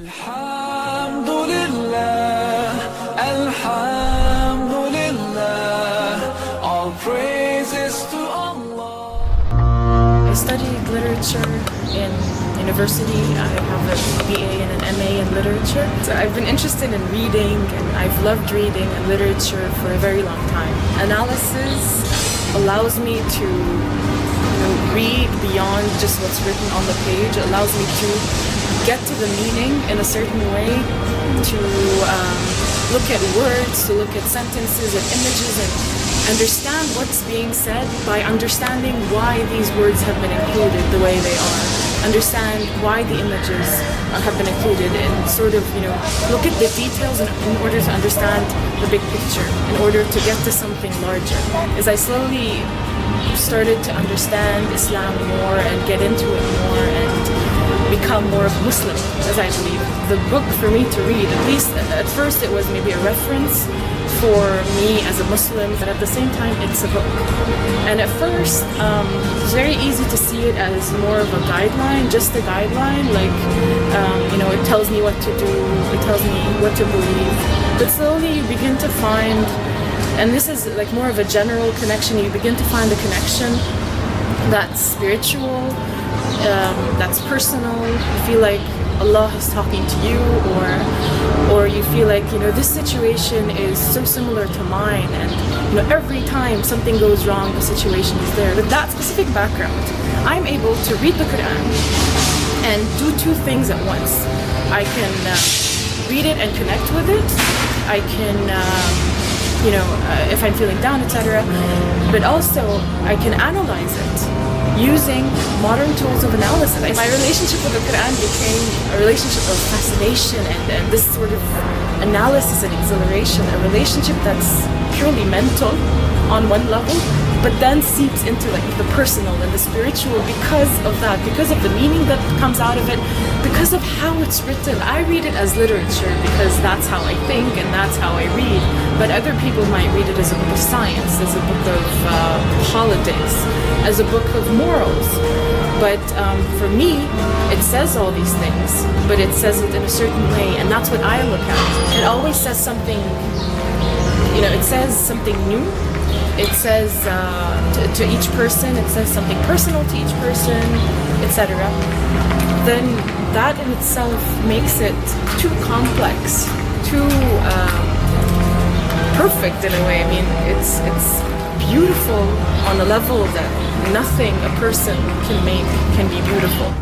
Alhamdulillah, Alhamdulillah, all praises to Allah. I studied literature in university. I have a BA and an MA in literature. So I've been interested in reading, and I've loved reading and literature for a very long time. Analysis allows me to read beyond just what's written on the page. It allows me to get to the meaning in a certain way, to look at words, to look at sentences and images, and understand what's being said by understanding why these words have been included the way they are. Understand why the images have been included, and sort of, look at the details in order to understand the big picture, in order to get to something larger. As I slowly started to understand Islam more and get into it more and become more of a Muslim, as I believe, the book for me to read, at least at first it was maybe a reference for me as a Muslim, but at the same time it's a book. And at first it's very easy to see it as more of a guideline, just a guideline, like it tells me what to do, it tells me what to believe. But slowly you begin to find, and this is like more of a general connection, you begin to find a connection that's spiritual, that's personal. You feel like Allah is talking to you, or you feel like, this situation is so similar to mine, and every time something goes wrong, the situation is there. With that specific background, I'm able to read the Quran and do two things at once. I can read it and connect with it. I can if I'm feeling down, etc. But also, I can analyze it using modern tools of analysis. My relationship with the Quran became a relationship of fascination and this sort of analysis and exhilaration, a relationship that's purely mental on one level, but then seeps into the personal and the spiritual because of that, because of the meaning that comes out of it, because of how it's written. I read it as literature because that's how I think and that's how I read, but other people might read it as a book of science, as a book of politics, as a book of morals. But for me, it says all these things, but it says it in a certain way, and that's what I look at. It always says something, it says something new. It says to each person, it says something personal to each person, etc. Then that in itself makes it too complex, too perfect in a way. I mean, it's beautiful on a level that nothing a person can make can be beautiful.